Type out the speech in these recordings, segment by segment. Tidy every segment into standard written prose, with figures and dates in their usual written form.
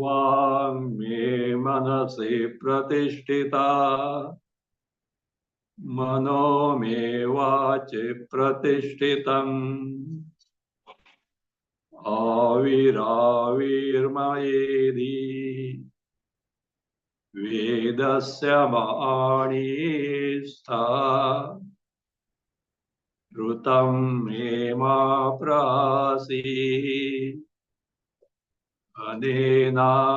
वाङ्मे मनसि प्रतिष्ठिता मनो मे वाचि प्रतिष्ठितम् आविराविर्मयेधि वेदस्य वाणी स्था ऋतं मे मा प्रासी अनेनाधीतेनाहो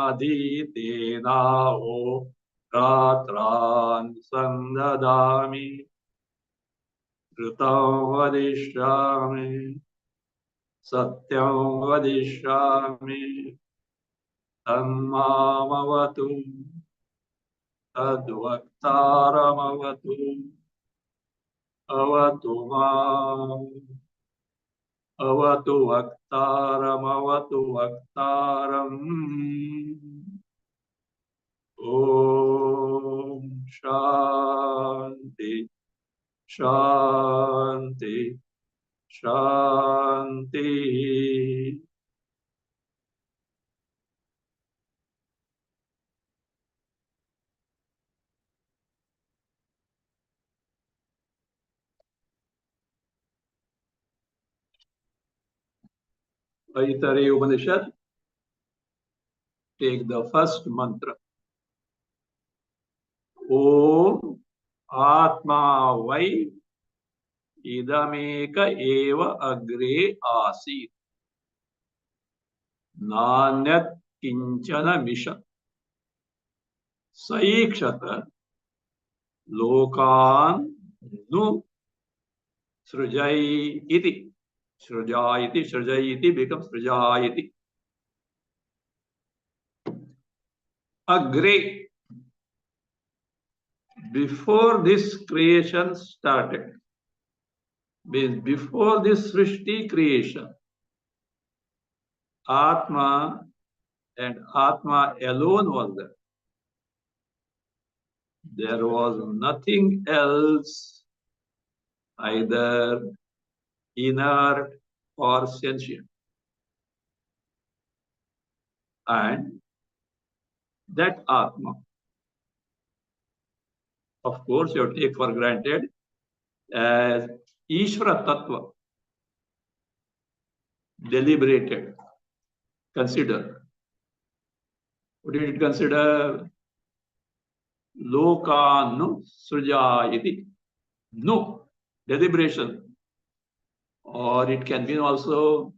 रात्रान् संददामि ऋतं वदिष्यामि सत्यं वदिष्यामि तन्मामवतु तद्वक्तारमवतु अवतु माम् अवतु वक्तारमवतु वक्तारम् ॐ शान्ति शान्ति शान्ति Aitareya Upanishad, take the first mantra. Om Atma Vai Idameka Eva Agre Asit Nanyat Kinchana Misha Saikshata Lokan Nu Srujai Iti. Srujayati, Srujayati becomes Srujayati. Agre. Before this creation started, means before this Srishti creation, Atma and Atma alone was there. There was nothing else, either inert or sentient. And that Atma, of course, you have to take for granted as Ishvara Tattva, deliberated, consider. What did it consider? Lokanu Srujayati. No, deliberation. Or it can be also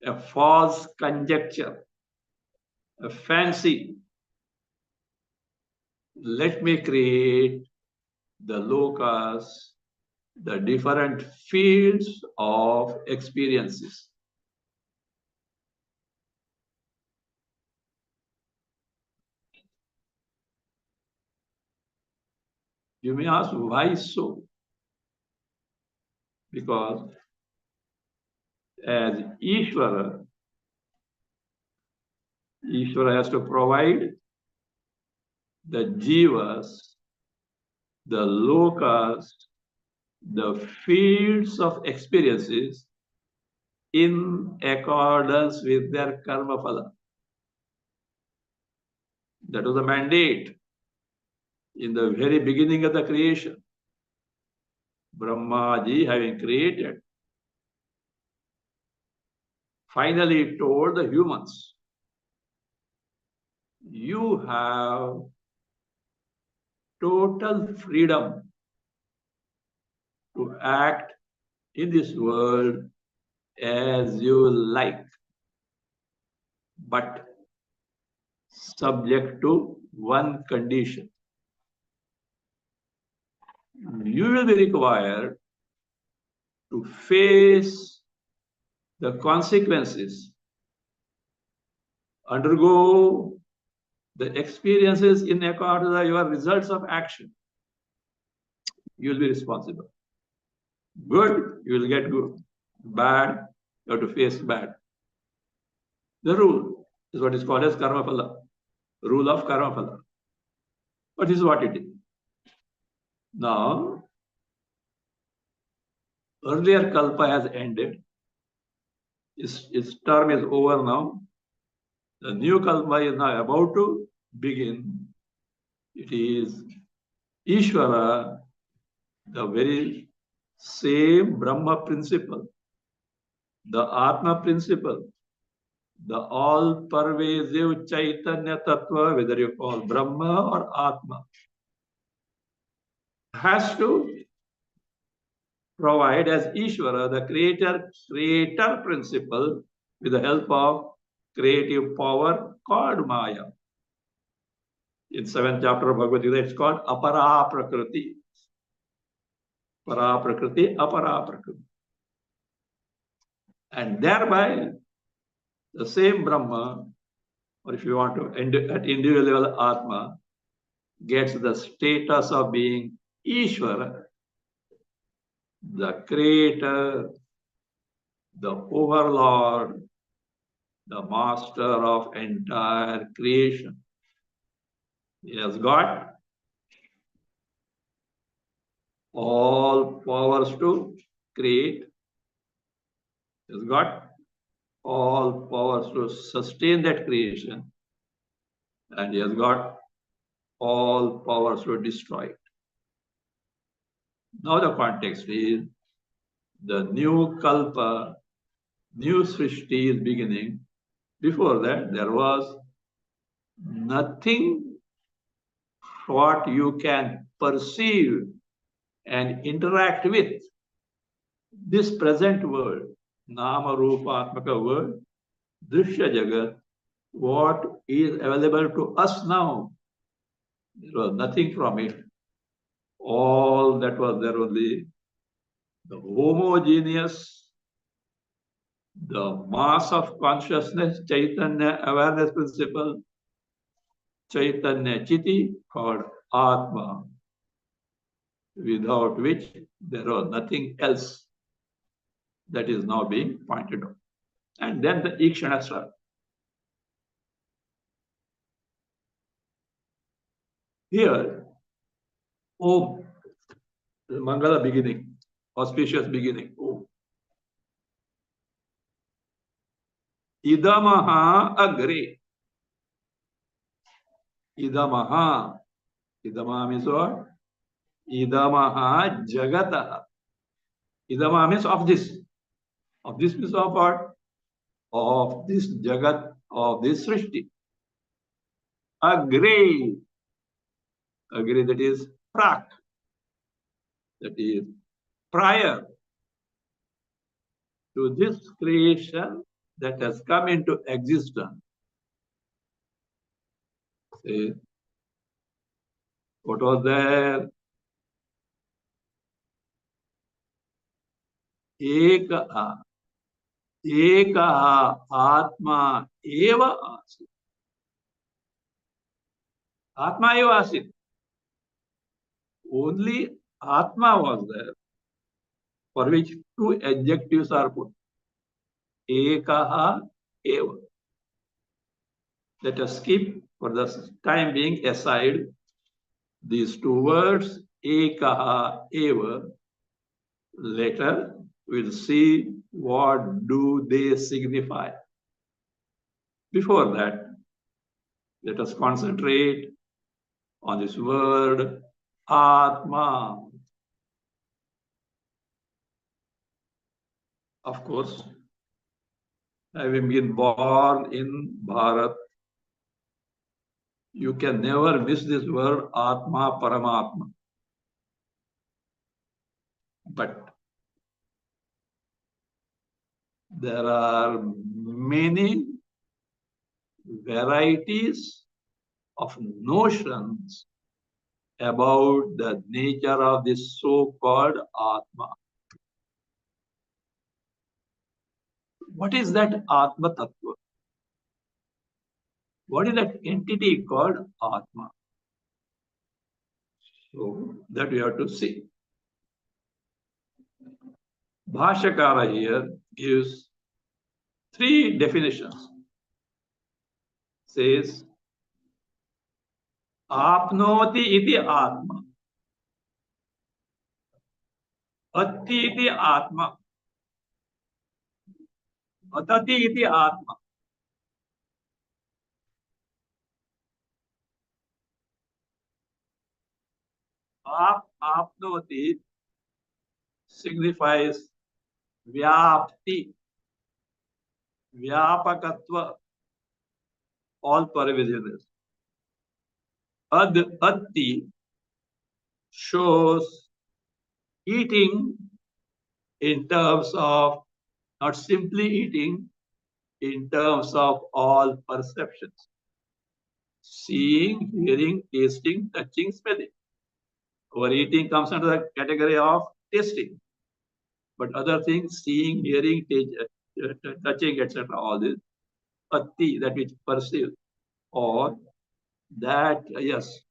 a false conjecture, a fancy. Let me create the lokas, the different fields of experiences. You may ask, why so? Because as Ishvara, Ishvara has to provide the jivas, the lokas, the fields of experiences in accordance with their karma phala. That was the mandate in the very beginning of the creation. Brahmaji, having created, finally told the humans, you have total freedom to act in this world as you like, but subject to one condition. You will be required to face the consequences, undergo the experiences in accordance with your results of action. You will be responsible. Good, you will get good. Bad, you have to face bad. The rule. This is what is called as karma phala, rule of karma phala. But this is what it is. Now, earlier kalpa has ended. Its term is over now. The new kalpa is now about to begin. It is Ishvara, the very same Brahma principle, the Atma principle, the all-pervasive Chaitanya Tattva, whether you call Brahma or Atma, has to provide as Ishvara, the creator principle, with the help of creative power called Maya. In 7th chapter of Bhagavad Gita, it's called Apara Prakriti. Para Prakriti, Apara Prakriti. And thereby, the same Brahma, or if you want to, at individual level, Atma, gets the status of being Ishvara, the creator, the overlord, the master of entire creation. He has got all powers to create. He has got all powers to sustain that creation. And he has got all powers to destroy it. Now the context is the new kalpa, new srishti is beginning. Before that, there was nothing what you can perceive and interact with. This present world, Nama Rupa Atmaka world, Drishya Jagat, what is available to us now, there was nothing from it. All that was there only the homogeneous, the mass of consciousness, Chaitanya awareness principle, Chaitanya Chiti, called Atma, without which there was nothing else. That is now being pointed out. And then the Ikshana starts. Here, Om, the Mangala beginning, auspicious beginning. Om. Idamaha agre. Idamaha. Idamaha means what? Idamaha jagataha. Idamaha means of this. Of this means of what? Of this jagat, of this srishti. Agre. Agre, that is prak. That is prior to this creation that has come into existence. See, what was there? Ekaha. Ekaha Atma eva asit. Atma eva asit. Only Atma was there, for which two adjectives are put. Ekaha eva. Let us keep for the time being aside these two words, Ekaha eva. Later, we'll see what do they signify. Before that, let us concentrate on this word Atma. Of course, having been born in Bharat, you can never miss this word Atma Paramatma. But there are many varieties of notions about the nature of this so-called Atma. What is that Atma Tattva? What is that entity called Atma? So that we have to see. Bhashyakara here gives three definitions. says, Apnoti iti atma. Atti iti atma. Atati iti atma. Apnoti signifies vyapti, vyapakatva, all pervasiveness. Atti shows eating in terms of not simply eating, in terms of all perceptions. Seeing, hearing, tasting, touching, smelling. Our eating comes under the category of tasting. But other things, seeing, hearing, touching, etc., all this, atti, that which perceive, or that, yes.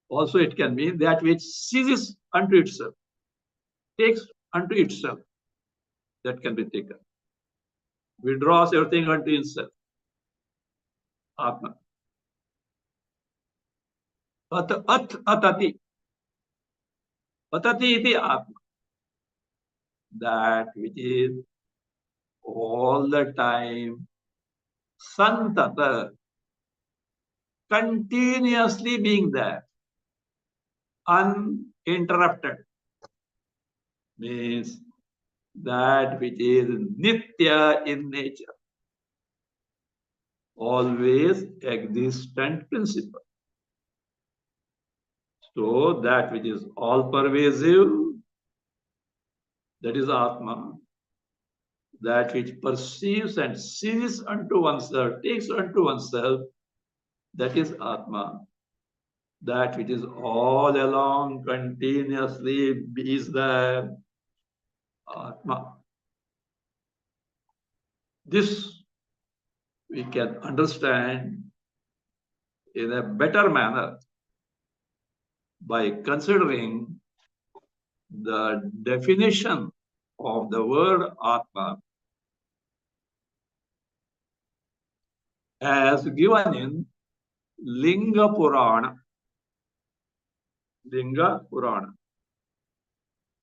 Also, it can mean that which seizes unto itself, takes unto itself, that can be taken. Withdraws everything unto itself. Atma. Atati. Atati iti Atma. That which is all the time santata, continuously being there, uninterrupted, means that which is nitya in nature, always existent principle. So that which is all pervasive, that is Atma. That which perceives and sees unto oneself, takes unto oneself, that is Atma. That which is all along continuously is the Atma. This we can understand in a better manner by considering the definition of the word Atma as given in Linga Purana. Linga Purana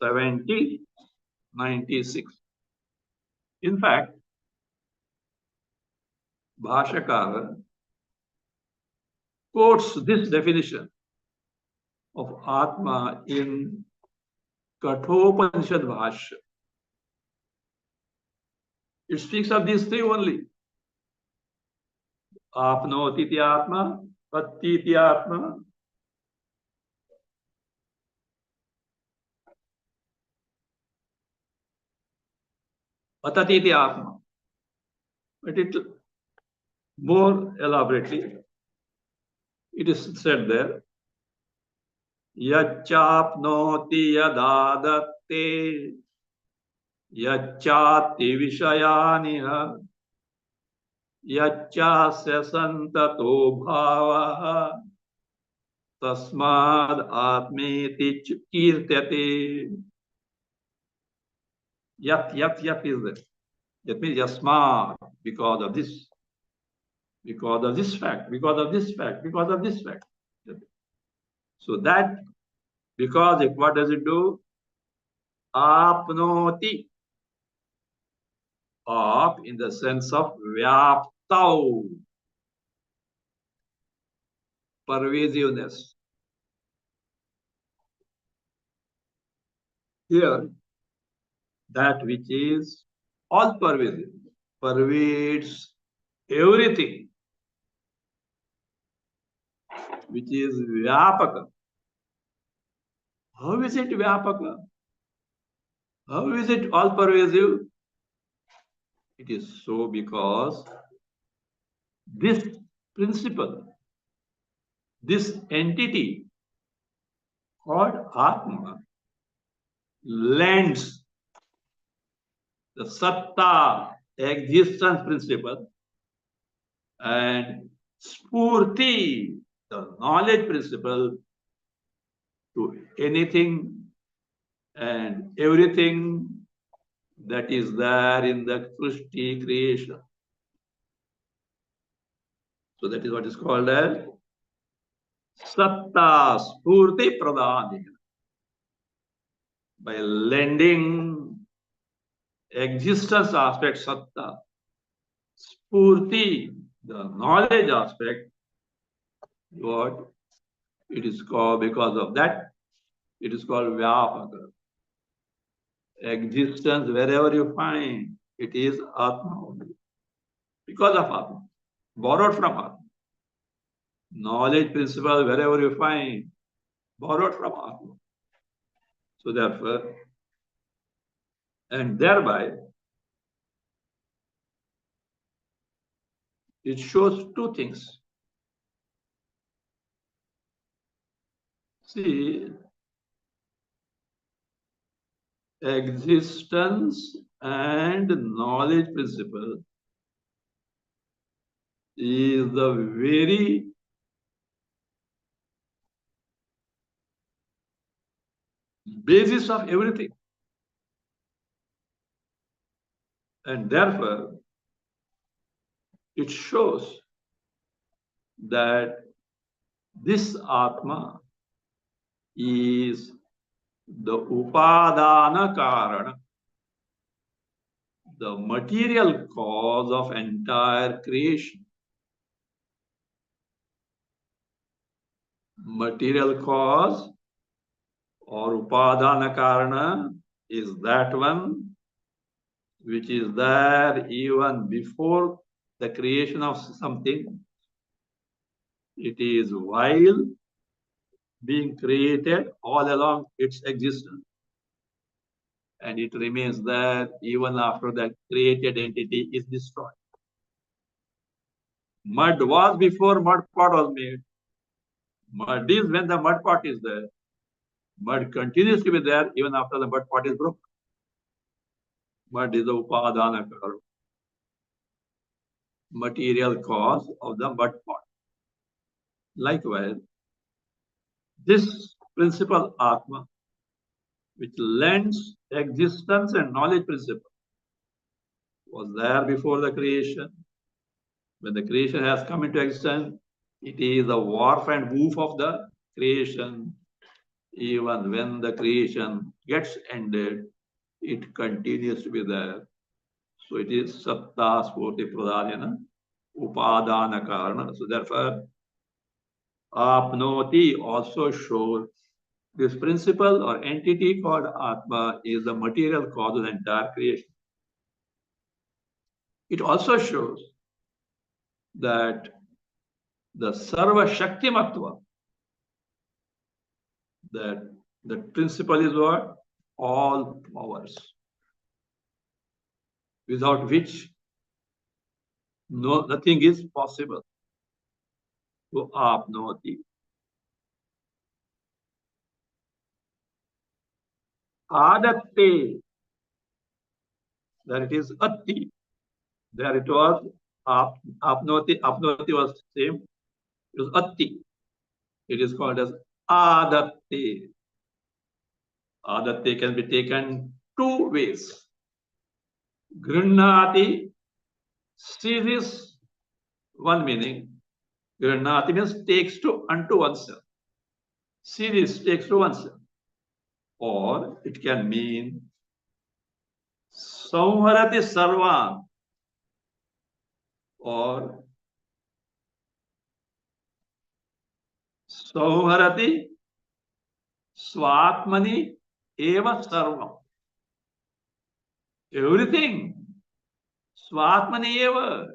7096. In fact, Bhashakara quotes this definition of Atma in Kathopanishad Bhashya. It speaks of these three only. Apnoti iti Atma, Atti iti Atma, Atati iti Atma. But it more elaborately, it is said there, Yachapnoti yadadatte, Yachati vishayaniha, Yachasya santato bhavaha, Tasmad atmeti kirtyate. Yat is there. That means yasmad, because of this. Because of this fact, because of this fact, because of this fact. So that, because it, what does it do? Apnoti. Ap in the sense of vyaptau, pervasiveness. Here, that which is all pervasive, pervades everything, which is vyapaka. How is it vyapaka? How is it all pervasive? It is so because this principle, this entity called Atma, lends the satta, existence principle, and spurti, the knowledge principle, to anything and everything that is there in the Srishti creation. So that is what is called as Satta Spurti Pradhanena. By lending existence aspect Satta, Spurti, the knowledge aspect, what it is called, because of that, it is called Vyapaka. Existence, wherever you find, it is Atma only. Because of Atma, borrowed from Atma. Knowledge principle, wherever you find, borrowed from Atma. So therefore, and thereby, it shows two things. See, existence and knowledge principle is the very basis of everything. And therefore, it shows that this Atma is the Upadana Karana, the material cause of entire creation. Material cause or Upadana Karana is that one which is there even before the creation of something. It is while being created all along its existence. And it remains there even after that created entity is destroyed. Mud was before mud pot was made. Mud is when the mud pot is there. Mud continues to be there even after the mud pot is broken. Mud is the upadana karana, material cause of the mud pot. Likewise, this principle Atma, which lends existence and knowledge principle, was there before the creation. When the creation has come into existence, it is the warp and woof of the creation. Even when the creation gets ended, it continues to be there. So it is Satta Spurti Pradhanena Upadana Karana. So therefore, Apnoti also shows this principle or entity called Atma is the material cause of the entire creation. It also shows that the Sarva Shakti Matva, that the principle is what? All powers, without which nothing is possible. So Apnoti. Adatte, there it is Atti. There it was Apnoti. Apnoti was same. It was Atti. It is called as Adatte. Adatte can be taken two ways. Grinnati seizes one meaning. Grinnati means takes to unto oneself. Seizes takes to oneself. Or it can mean Samharati Sarvan or Samharati Swatmani Eva Sarvam. Everything Swatmani Eva,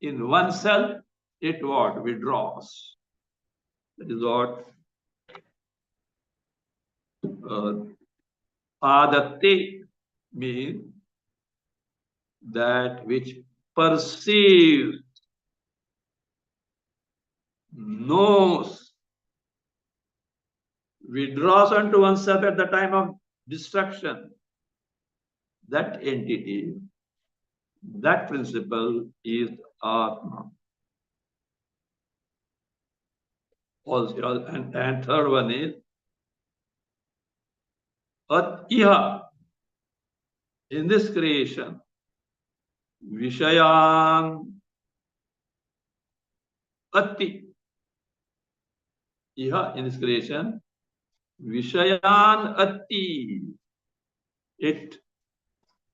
in oneself, it what? Withdraws. That is what Adatte means, that which perceives, knows, withdraws unto oneself at the time of destruction. That entity, that principle is Atma. Also, and third one is At Iha. In this creation, Vishayan Atti. Iha, in this creation, Vishayan Atti. It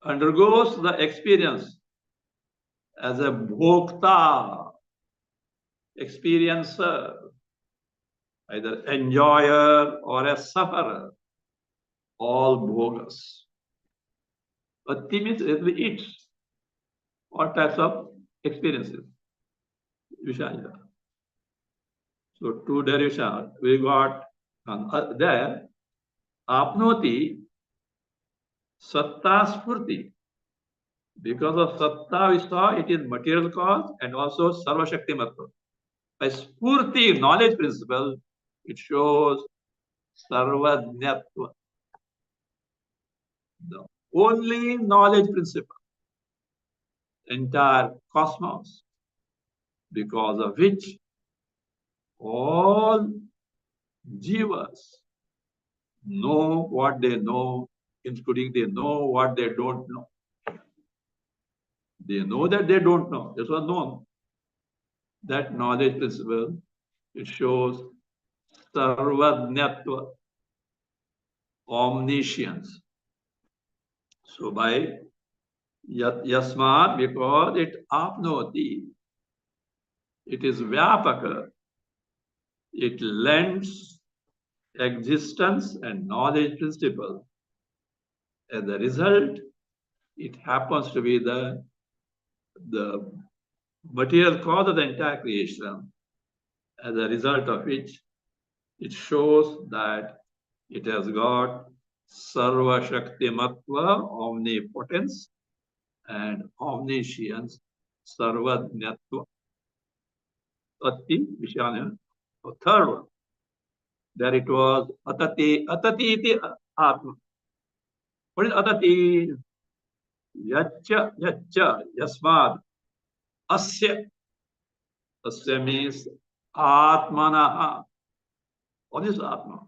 undergoes the experience as a bhokta, experiencer, either enjoyer or a sufferer, all bhogas. Atti means it eats all types of experiences. Vishaya. So two derivations we got there. Apnoti Satta Spurti. Because of Satta we saw it is material cause and also Sarva Shakti Matva. By Spurti, knowledge principle, it shows Sarvajnatva. The only knowledge principle, entire cosmos, because of which all jivas know what they know, including they know what they don't know. They know that they don't know. This was known. That knowledge principle, it shows sarvajnatva, omniscience. So by yasmat, because it apnoti, it is vyapaka, it lends existence and knowledge principle. As a result, it happens to be the material cause of the entire creation, as a result of which it shows that it has got Sarva Shakti Matva, omnipotence, and omniscience, Sarvajnatva. Atti, Vishana. The third one, there it was Atati, Atati iti Atma. What is Atati? Yacha, Yacha, Yasmad, Asya. Asya means Atmanaha. What is Atma?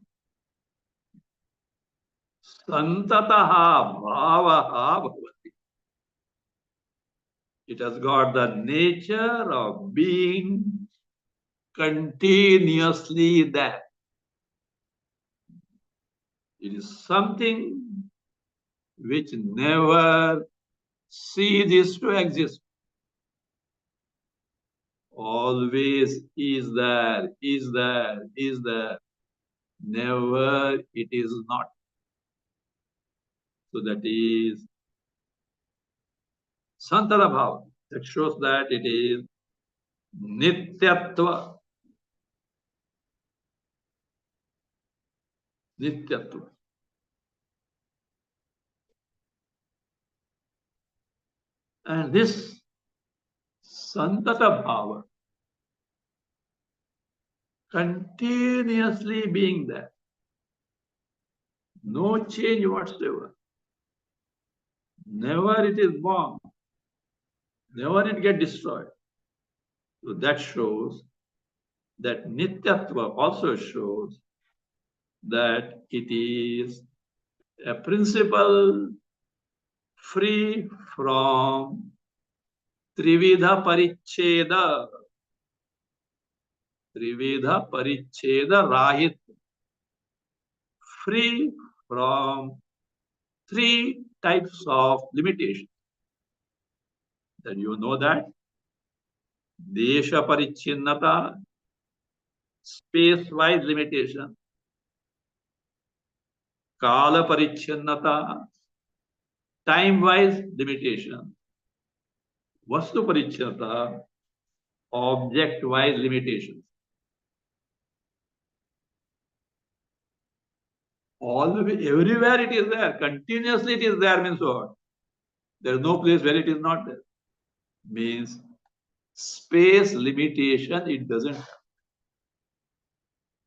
Santataha bhavaha bhavati. It has got the nature of being continuously there. It is something which never ceases to exist. Always is there, is there, is there. Never it is not. So that is Santara Bhava. That shows that it is Nityatva. Nityatva. And this Santata Bhava, continuously being there, no change whatsoever. Never it is born, never it get destroyed. So that shows that Nityatva also shows that it is a principle free from Trividha Paricheda. Trividha Paricheda Rahit. Free from three types of limitations. Then you know that Desha Parichinnata, space-wise limitation. Kala Parichinnata, time-wise limitation. Vastu Parichinnata, object-wise limitations. Everywhere it is there, continuously it is there means what? There is no place where it is not there. Means space limitation, it doesn't have.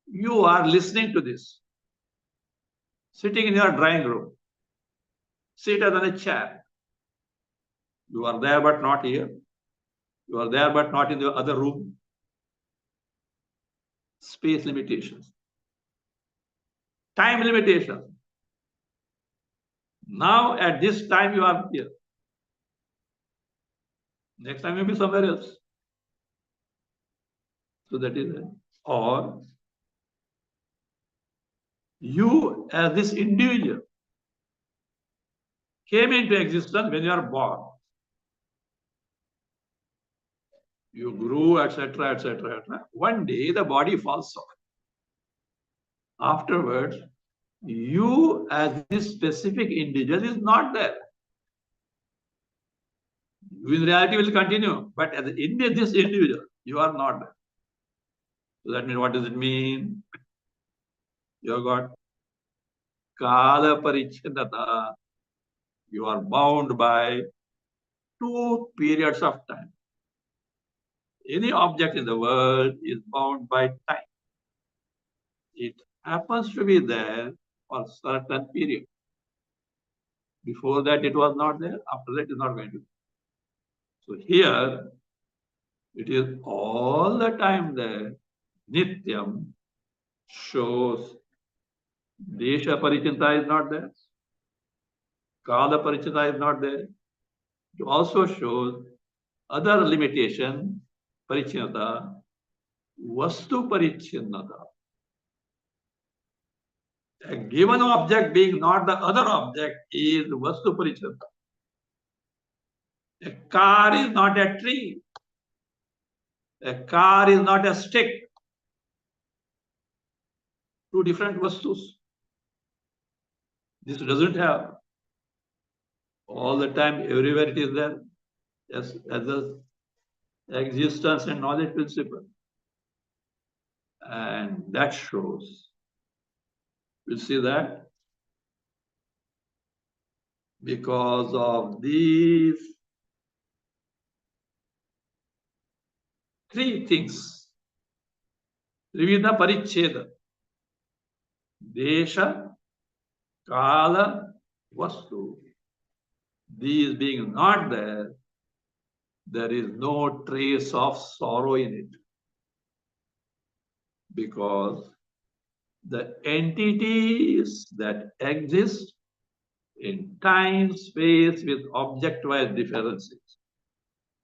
You are listening to this, sitting in your drawing room, seated on a chair. You are there but not here. You are there but not in the other room. Space limitations. Time limitations. Now at this time you are here. Next time you'll be somewhere else. So that is it. Or you as this individual came into existence when you are born. You grew, etc., etc., etc. One day the body falls off. Afterwards, you as this specific individual is not there. You in reality will continue, but as this individual, you are not there. So that means, what does it mean? You have got kala parichinata. You are bound by 2 periods of time. Any object in the world is bound by time. It happens to be there for certain period. Before that, it was not there. After that, it is not going to be. So here, it is all the time there. Nityam shows Desha Parichinta is not there. Kala Parichinta is not there. It also shows other limitation, Parichinata, Vastu Parichinata. A given object being not the other object is Vastu Parichinata. A car is not a tree. A car is not a stick. 2 different Vastus. This doesn't have. All the time, everywhere it is there. Yes, as a existence and knowledge principle. And that shows. We'll see that because of these 3 things. Trivida Paricheda. Desha, Kala, Vastu. These being not there, there is no trace of sorrow in it. Because the entities that exist in time, space with object-wise differences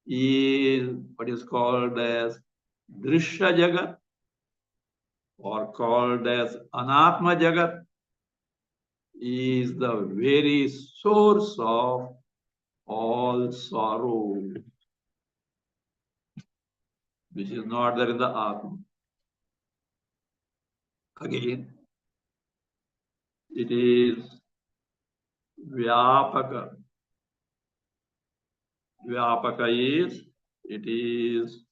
is what is called as Drishya Jagat or called as Anatma Jagat, is the very source of all sorrow, which is not there in the Atma. Again, it is Vyapaka. Vyapaka is, it is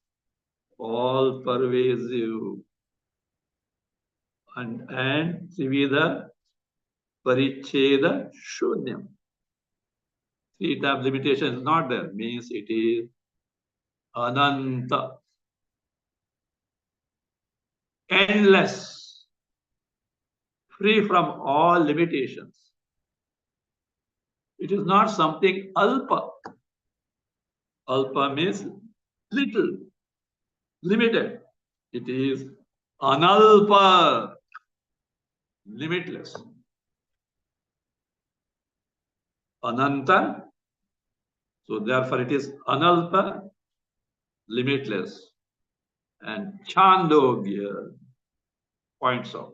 all pervasive. And Trivida Paricheda Shunyam. 3 times limitation is not there, means it is Ananta. Endless. Free from all limitations. It is not something alpa. Alpa means little, limited. It is analpa, limitless. Ananta, so therefore it is analpa, limitless. And Chandogya points out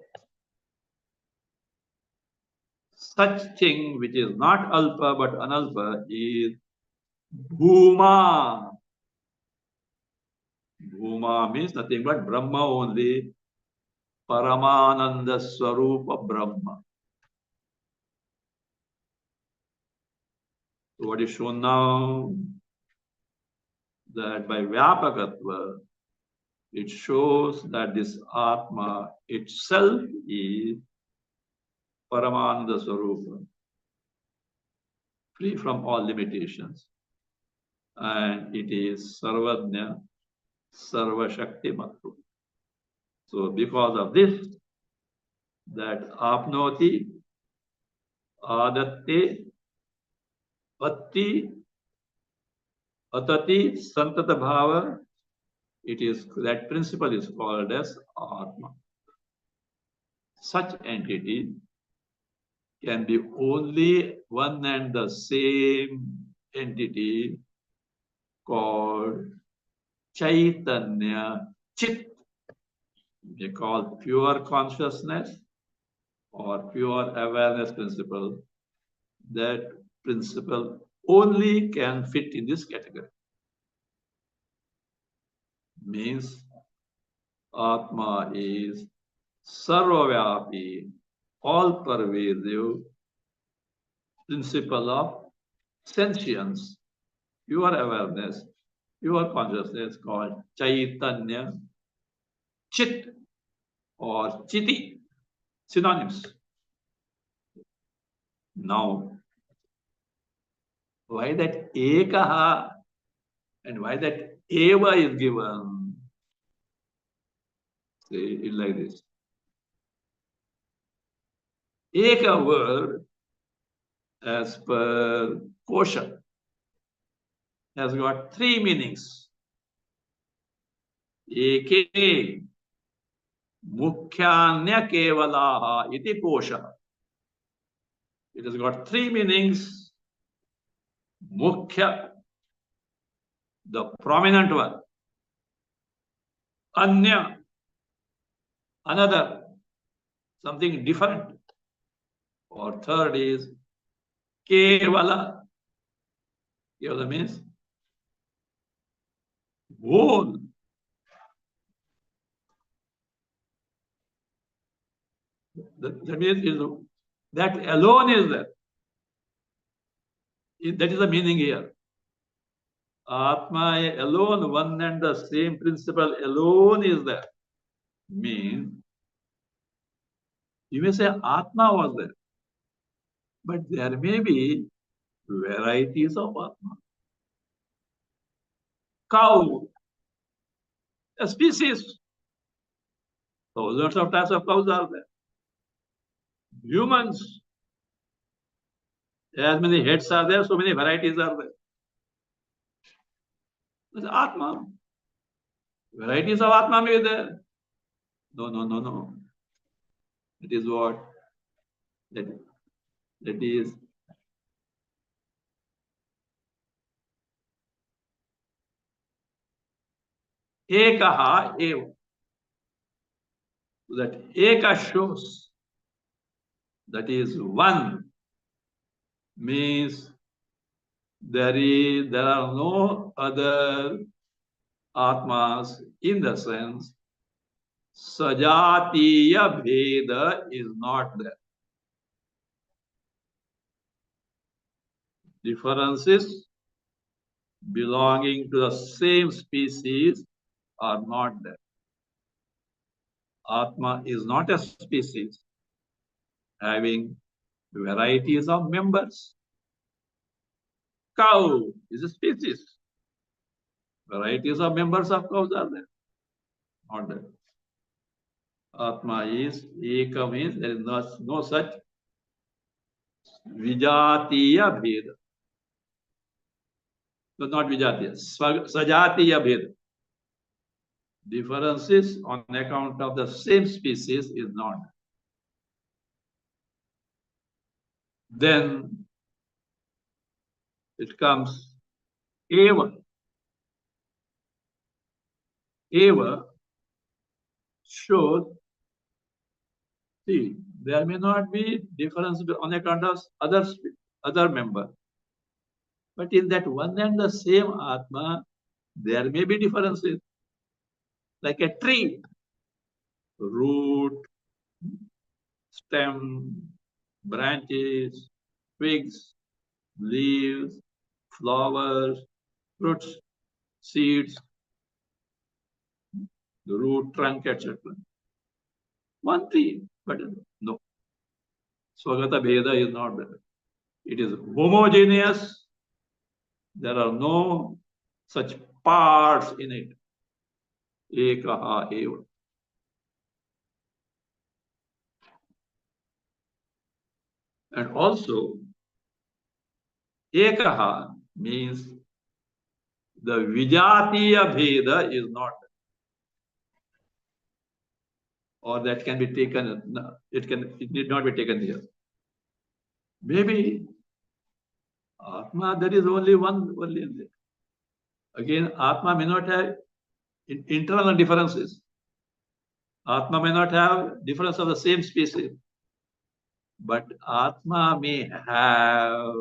such thing which is not alpa but analpa is Bhuma. Bhuma means nothing but Brahma only. Paramananda Swarupa Brahma. So what is shown now? That by Vyapakatva, it shows that this Atma itself is Paramananda Swarupa, free from all limitations. And it is Sarvajna, Sarvashakti Matru. So because of this, that Apnoti, Adatte, Atti, Atati, Santata Bhava, it is, that principle is called as Atma. Such entity can be only one and the same entity called Chaitanya Chit. We call pure consciousness or pure awareness principle. That principle only can fit in this category. Means Atma is sarvavyapi, all pervasive principle of sentience, pure awareness, pure consciousness called Chaitanya Chit or Chiti, synonyms. Now, why that Ekaha and why that Eva is given? Say it like this. Eka word, as per Kosha, has got three meanings. Eke Mukhyanya Kevalaha iti Kosha. It has got three meanings. Mukhya, the prominent one. Anya, another, something different. Or third is Kevala. Kevala means whole. That means that alone is there. That is the meaning here. Atma alone, one and the same principle alone is there. Means you may say Atma was there, but there may be varieties of Atma. Cow, a species. Thousands of types of cows are there. Humans, as many heads are there, so many varieties are there. That's Atma. Varieties of Atma may be there. No. It is what? That is Ekaha Eva. That Eka shows that is one, means there are no other Atmas in the sense Sajatiya Bheda is not there. Differences belonging to the same species are not there. Atma is not a species having varieties of members. Cow is a species. Varieties of members of cows are there. Not there. Atma is Eka, means there is no such Vijatiya Bheda. No, not Vijatiya, Sajatiya Bheda. Differences on account of the same species is not. Then it comes Eva. Eva shows, see, there may not be difference on account of other member. But in that one and the same Atma, there may be differences. Like a tree, root, stem, branches, twigs, leaves, flowers, fruits, seeds, the root, trunk, etc. One tree, but no. Swagata Bheda is not there. It is homogeneous. There are no such parts in it. Ekaha eva. And also, Ekaha means the Vijatiya Bheda is not there. Or that can be taken, it need not be taken here. Maybe Atma, there is only one, only. Again, Atma may not have internal differences. Atma may not have difference of the same species, but Atma may have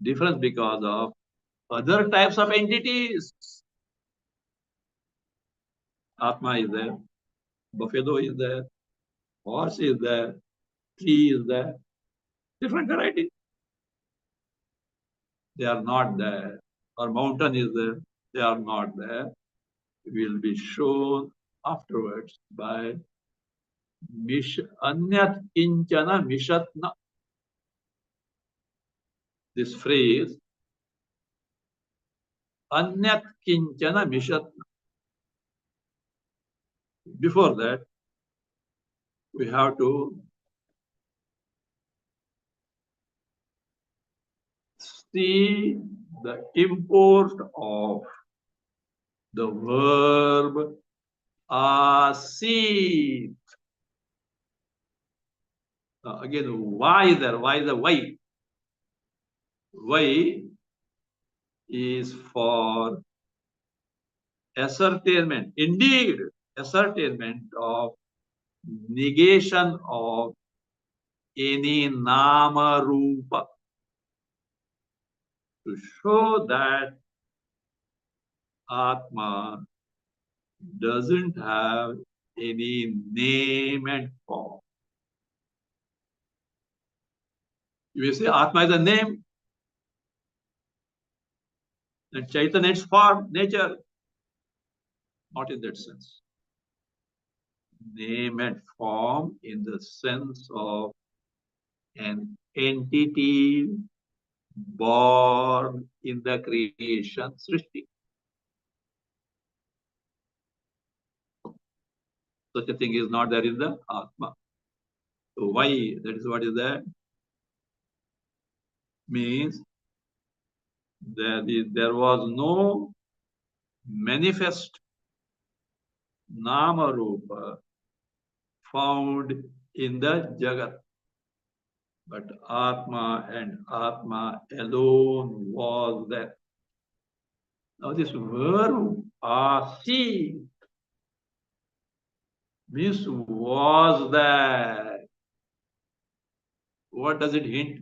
difference because of other types of entities. Atma is there, buffalo is there, horse is there, tree is there, different varieties. They are not there. Or mountain is there, they are not there. Will be shown afterwards by Anyat Kinchana Mishatna. This phrase, Anyat Kinchana Mishatna. Before that, we have to see the import of the verb asit. Again, why is there? Why is the why? Why is for ascertainment, indeed, ascertainment of negation of any nama rupa, to show that Atma doesn't have any name and form. You will say Atma is a name, and Chaitanya is form, nature. Not in that sense. Name and form in the sense of an entity born in the creation srishti. Such a thing is not there in the Atma. So why? That is what is that? Means there was no manifest nama rupa found in the Jagat. But Atma and Atma alone was there. Now this verb asi means was there. What does it hint?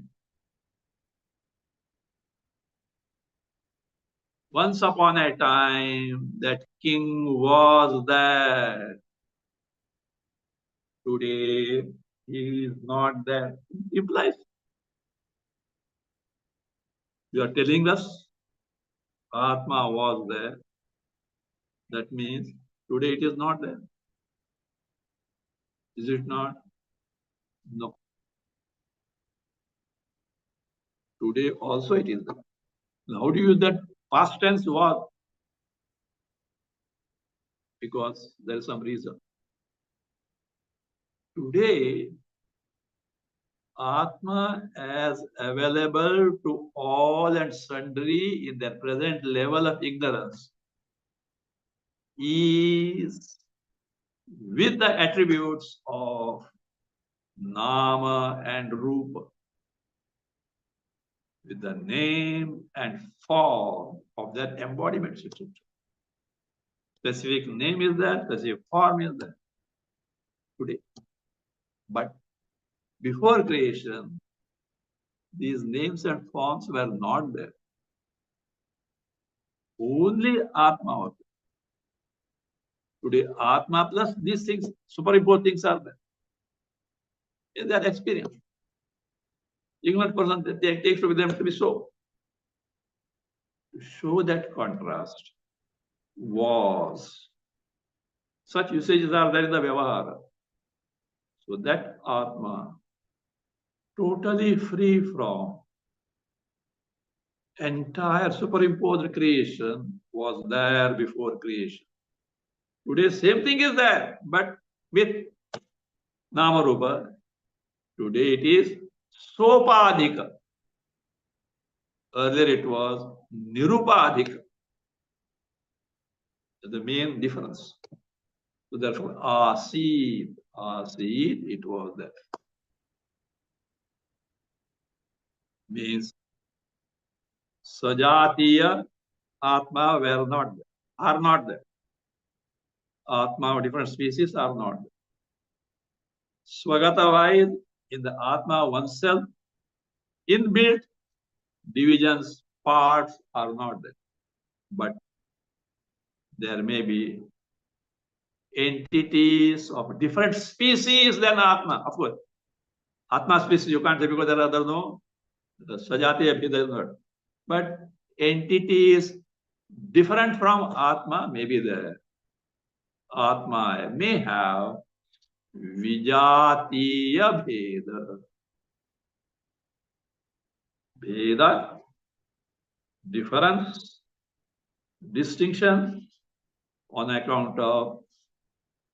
Once upon a time, that king was there. Today, he is not there. It implies you are telling us Atma was there. That means today it is not there. Is it not? No. Today also it is there. How do you use that past tense was? Because there is some reason. Today, Atma as available to all and sundry in their present level of ignorance is with the attributes of Nama and Rupa, with the name and form of that embodiment system. Specific name is there, specific form is there today. But before creation, these names and forms were not there. Only Atma was there. Today, Atma plus these things, superimposed things are there. In their experience. Ignorant person takes to them to be so. To show that contrast was. Such usages are there in the Vyavahara. So that Atma, totally free from entire superimposed creation, was there before creation. Today, same thing is there, but with Nama Rupa. Today it is Sopadhika. Earlier it was Nirupadhika. The main difference. So therefore, Asid, it was there. means Sajatiya Atma were not there, are not there. Atma of different species are not there. Swagatavai in the Atma oneself, inbuilt divisions, parts are not there. But there may be entities of different species than Atma. Of course, Atma species you can't say because there are other no Sajati there is not. But entities different from Atma may be there. Atma may have Vijatiya Bheda. Bheda, difference, distinction on account of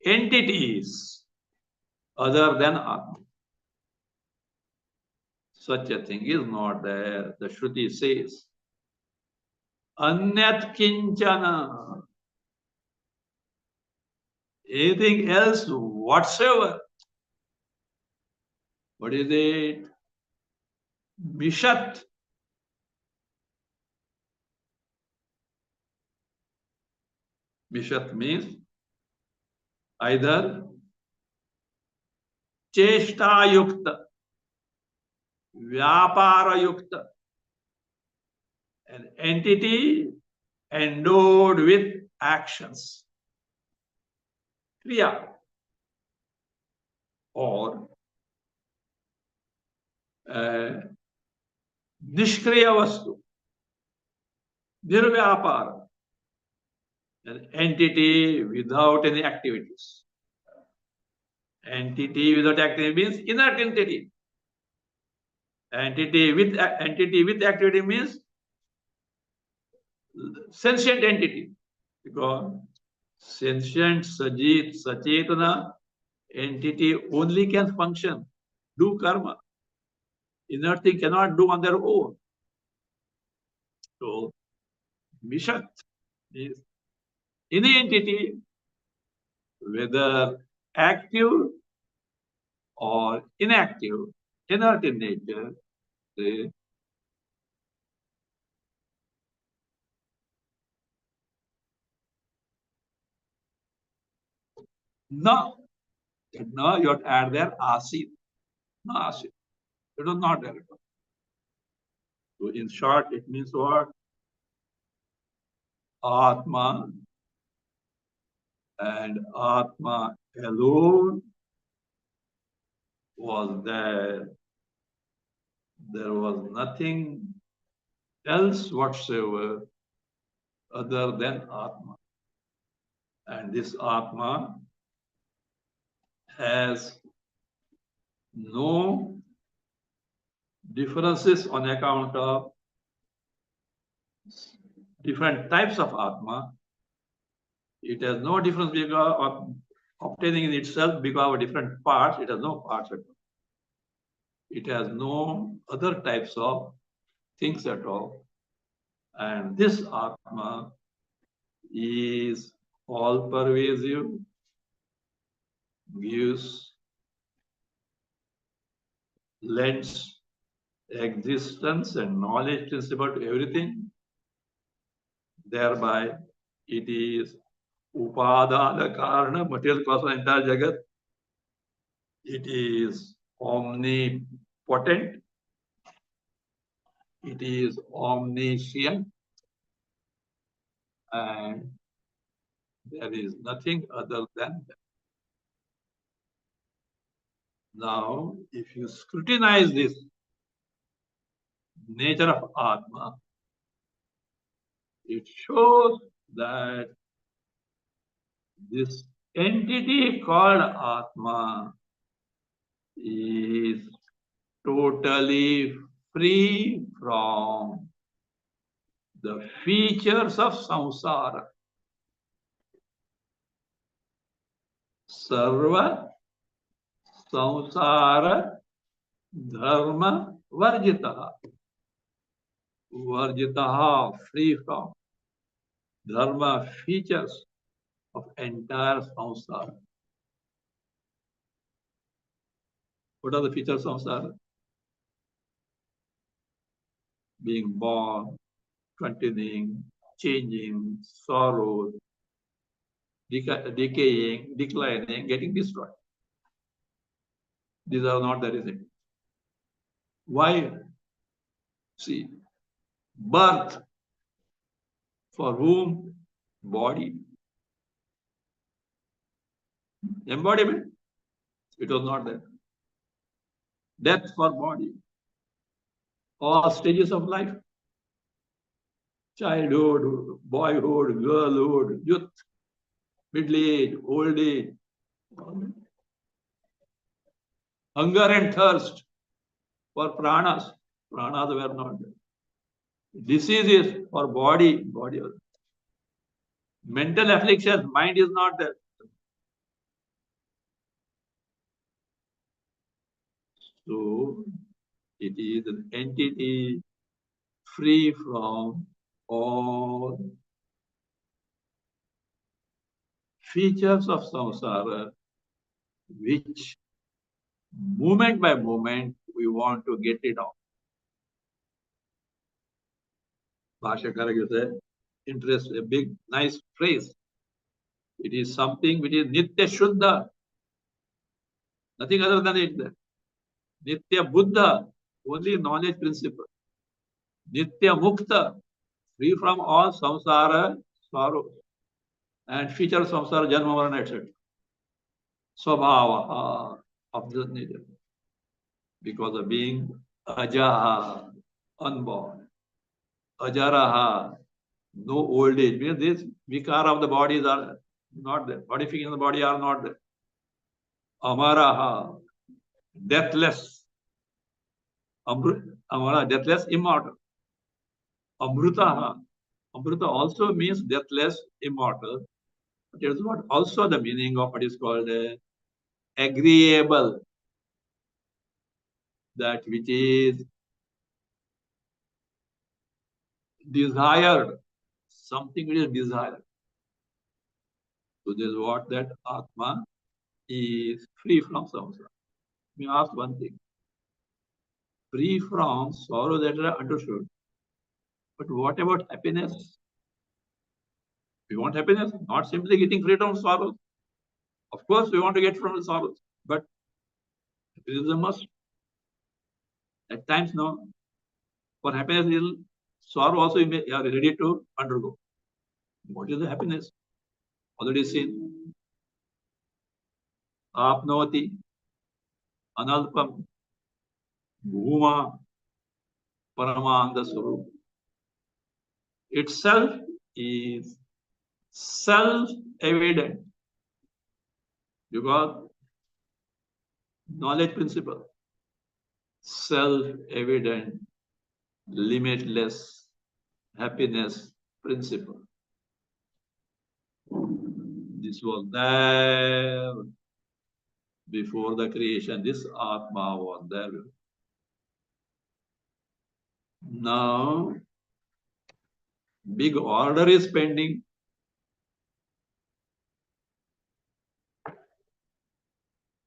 entities other than Atma. Such a thing is not there. The Shruti says, Anyat Kinchana, anything else whatsoever. What is it? Mishat. Mishat means either Cheshta Yukta, Vyapara Yukta, an entity endowed with actions, Kriya, or Nishkriya Vastu, Nirvyapara, an entity without any activities. Entity without activity means inert entity. Entity with activity means sentient entity. Because sentient, sajit, sachetana entity only can function, do karma. Inert thing cannot do on their own. So, Mishat is any entity, whether active or inactive, inert in nature, they no, no, you have to add there asit. No asit. It is not there. So in short, it means what? Atma and Atma alone was there. There was nothing else whatsoever other than Atma. And this Atma has no differences on account of different types of Atma. It has no difference because of obtaining in itself because of different parts. It has no parts at all. It has no other types of things at all. And this Atma is all pervasive, gives, lends existence and knowledge principle to everything. Thereby, it is Upadana Karana, material cause of entire Jagat. It is omnipotent. It is omniscient. And there is nothing other than that. Now, if you scrutinize this nature of Atma, it shows that this entity called Atma is totally free from the features of samsara. Sarva samsara dharma varjitaha. Varjitaha, free from dharma features of entire samsara. What are the features of samsara? being born, continuing, changing, sorrow, decaying, declining, getting destroyed. These are not the reason. Why? See, birth for whom? Body. Embodiment. It was not there. Death for body. All stages of life. Childhood, boyhood, girlhood, youth, middle age, old age. Hunger and thirst for pranas. Pranas were not there. Diseases for body. Body. Mental affliction. Mind is not there. So it is an entity free from all features of samsara, which moment by moment we want to get it off. Bhashakara gives a big, nice phrase. It is something which is Nitya Shuddha, nothing other than it. Nitya Buddha, only knowledge principle. Nitya Mukta, free from all samsara, sorrow, and feature of samsara, janma, varana, etc. Swabhava, of this nature. Because of being ajaha, unborn, ajaraha, no old age. Means this vikara of the bodies are not there. Body features of the body are not there. Amaraha, deathless. Amara, deathless, immortal. Amrutaha. Amruta also means deathless, immortal. But it is what also the meaning of what is called agreeable. That which is desired. Something which is desired. So this is what that Atma is free from samsara. Let me ask one thing. Free from sorrow that are understood. But what about happiness? We want happiness, not simply getting free from sorrows. Of course, we want to get from the sorrows, but it is a must. At times, no. For happiness, sorrow also you are ready to undergo. What is the happiness? Already seen. Apnavati, analpam, bhuma, paramanda swarup. Itself is self-evident because knowledge principle, self-evident, limitless happiness principle. This was there before the creation. This Atma was there. Now, big order is pending.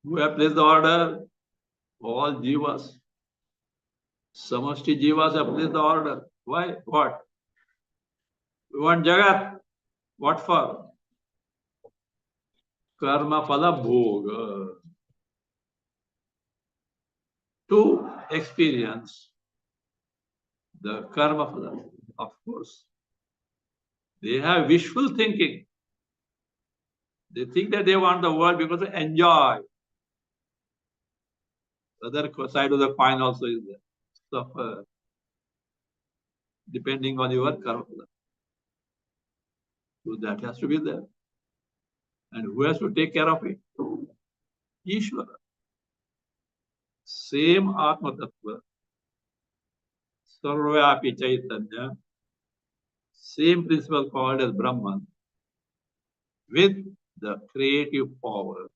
Who have placed the order? All jivas. Samashti jivas have placed the order. Why? What? We want Jagat. What for? Karma phala bhoga. To experience the karma phala. Of course. They have wishful thinking. They think that they want the world because they enjoy. The other side of the coin also is there. Suffer. Depending on your karma. So that has to be there. And who has to take care of it? Ishvara. Same Atma Tattva. Sarvyapi Chaitanya. Same principle called as Brahman. With the creative power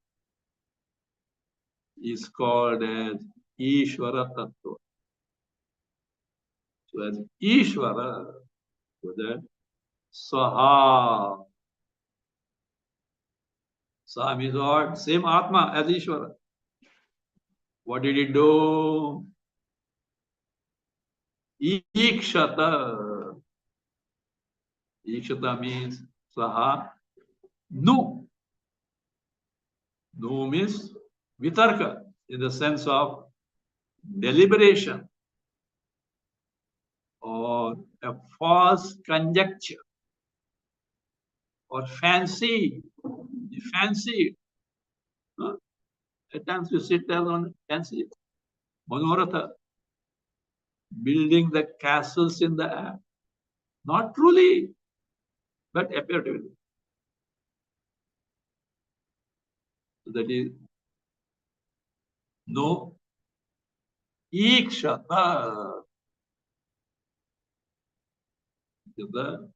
is called as Ishvara Tattva. So as Ishvara, so that Saha. Saha means what? Same Atma as Ishvara. What did he do? Ikshata. Ikshata means saha nu. Nu means vitarka in the sense of deliberation or a false conjecture or fancy. Fancy. Huh? At times you sit there on fancy. Manoratha, building the castles in the air. Not truly, but appearavely. So that is no ikshata. The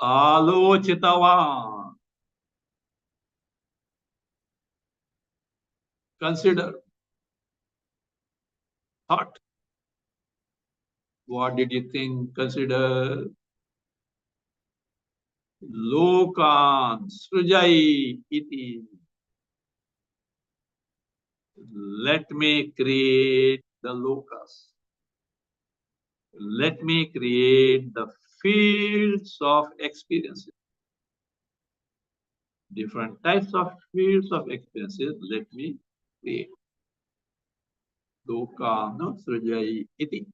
alochitavan. Consider, thought. What did you think? Consider lokan srujai iti. Let me create the lokas. Let me create the fields of experiences. Different types of fields of experiences. Let me create. Lokan srujai iti.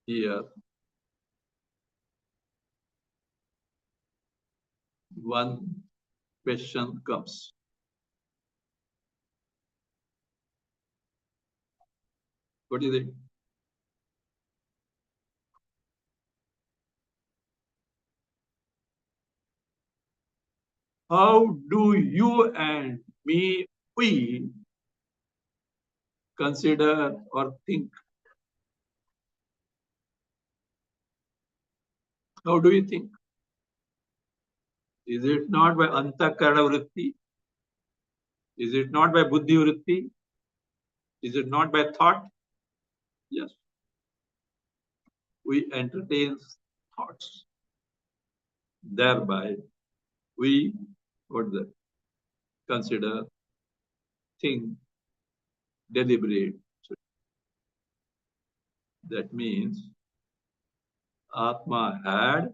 Here, one question comes. What is it? How do you and me, we consider or think? How do you think? Is it not by antakarana vritti? Is it not by buddhi vritti? Is it not by thought? Yes. We entertain thoughts. Thereby, we what the consider, think, deliberate. So that means Atma had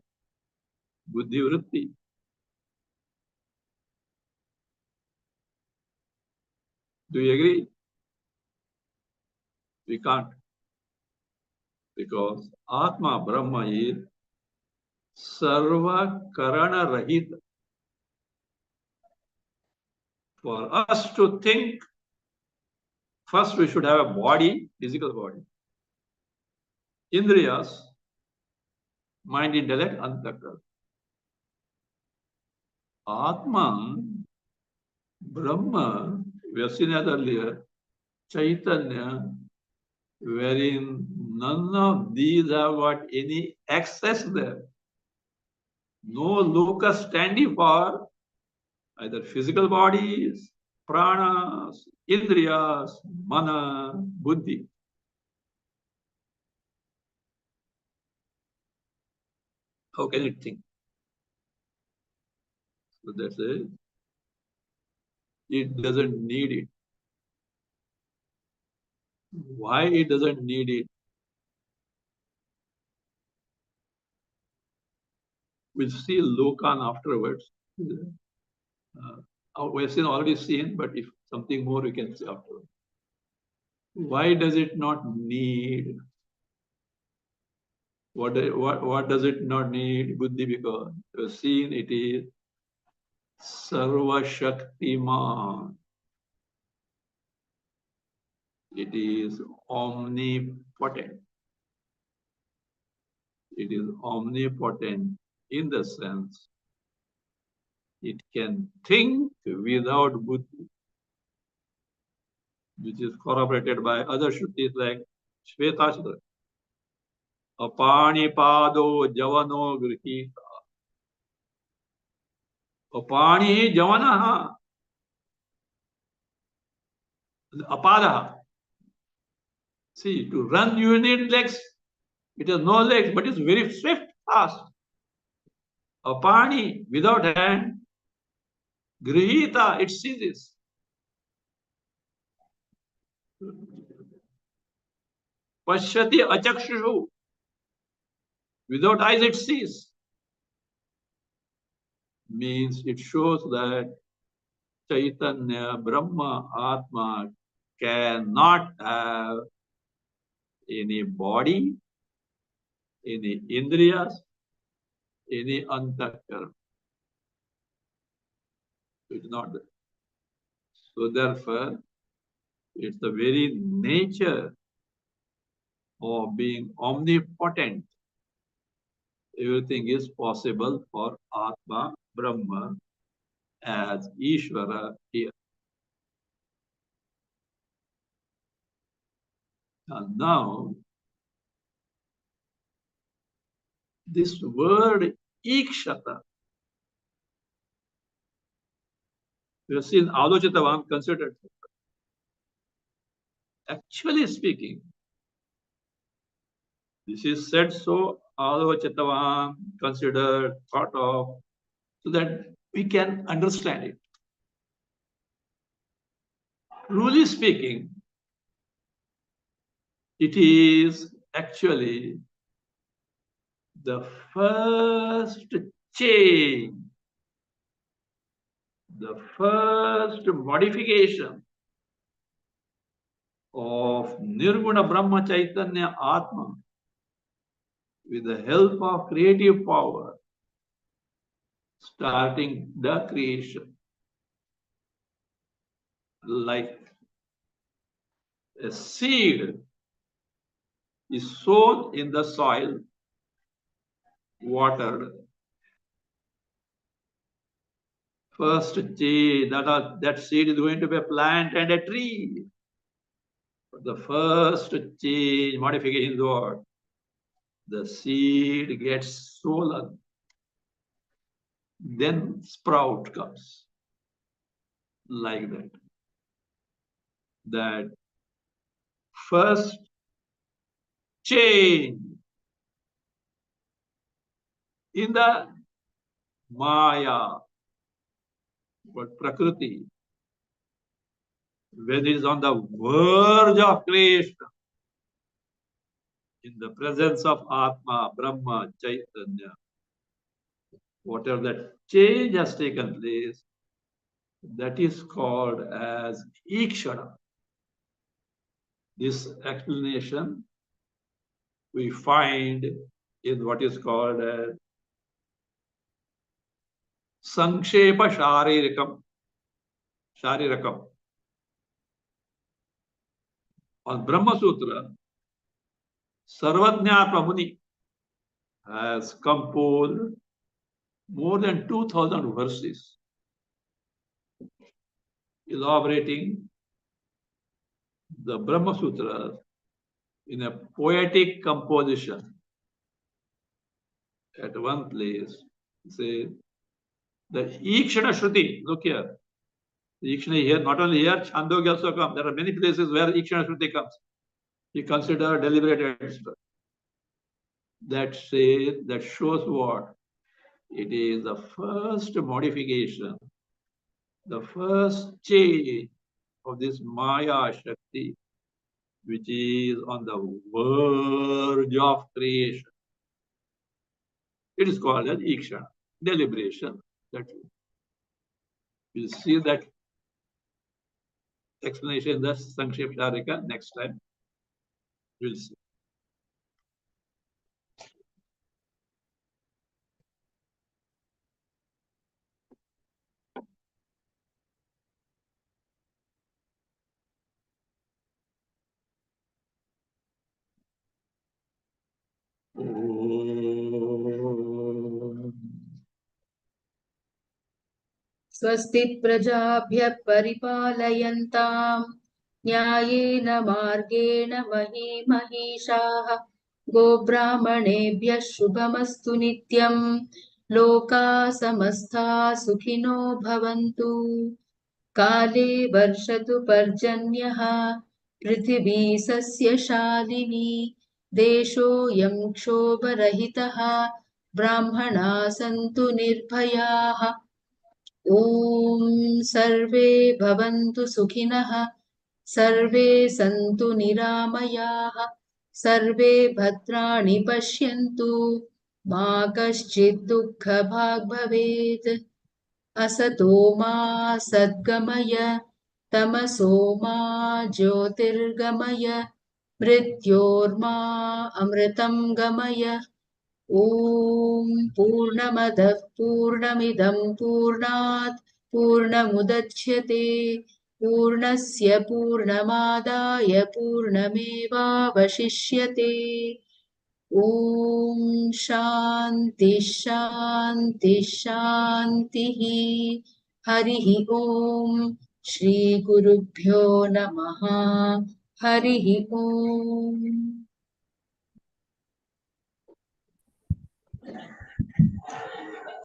buddhi vritti. Do you agree? We can't, because Atma Brahma is sarva karana rahit. For us to think, first we should have a body, physical body. Indriyas, mind, intellect, antakara. Atma, Brahma, we have seen that earlier, Chaitanya, wherein none of these have got any access there. No locus standi for either physical bodies, pranas, indriyas, mana, buddhi. How can it think? So that's it. It doesn't need it. Why it doesn't need it? We'll see Lokan afterwards. We've already seen, but if something more we can see afterwards. Why does it not need? What does it not need? Buddhi, because we've seen it is Sarva Shaktiman. It is omnipotent. It is omnipotent in the sense it can think without buddhi, which is corroborated by other shrutis like Shvetashtra. Apanipado javano grihita. Apani javanaha. Apadaha. See, to run you need legs. It has no legs, but it's very swift, fast. Apani, without hand. Grihita, it seizes. Pashyati achakshushu. Without eyes it sees. Means it shows that Chaitanya, Brahma, Atma cannot have any body, any indriyas, any antakara. It's not that. So therefore, it's the very nature of being omnipotent. Everything is possible for Atma, Brahma, as Ishvara here. And now, this word Ikshata, we have seen Alochitavan considered. Actually speaking, this is said so, Alochitavan, considered, thought of, so that we can understand it. Truly speaking, it is actually the first change, the first modification of Nirguna Brahma Chaitanya Atma with the help of creative power, starting the creation. Like a seed is sown in the soil, watered. First change, that seed is going to be a plant and a tree. But the first change, modification is what? The seed gets swollen. Then sprout comes. Like that. That first change in the Maya, but Prakriti, when it is on the verge of creation, in the presence of Atma, Brahma, Chaitanya, whatever that change has taken place, that is called as Ikshana. This explanation we find in what is called as Sankshepa Sharirikam. On Brahma Sutra, Sarvajñatma Muni has composed more than 2000 verses elaborating the Brahma Sutra in a poetic composition. At one place, say the Ikshana Shruti, look here. The Ikshana here, not only here, Chandogya also comes. There are many places where Ikshana Shruti comes. You consider deliberated. That says, that shows what? It is the first modification, the first change of this Maya Shakti, which is on the verge of creation. It is called as Ikshana, deliberation. That we'll see that explanation in the Sankshepa Sharika next time. We'll see. स्वस्ति प्रजाभ्यः परिपालयन्ताम् न्यायेन मार्गेण मही महिषाः गोब्राह्मणेभ्यः शुभमस्तु नित्यम् लोकाः समस्ताः सुखिनो भवन्तु काले वर्षतु पर्जन्यः पृथिवी सस्यशालिनी देशोऽयं क्षोभरहितः ब्राह्मणाः सन्तु निर्भयाः ॐ सर्वे भवन्तु सुखिनः सर्वे सन्तु निरामयाः सर्वे भद्राणि पश्यन्तु मा कश्चित् दुःखभाग् भवेत् असतो मा सद्गमय तमसो मा ज्योतिर्गमय मृत्योर्मा अमृतं गमय ॐ पूर्णमदः पूर्णमिदं पूर्णात् पूर्णमुदच्यते पूर्णस्य पूर्णमादाय पूर्णमेवावशिष्यते ॐ शान्ति शान्ति शान्तिः हरिः ॐ श्रीगुरुभ्यो नमः हरिः ॐ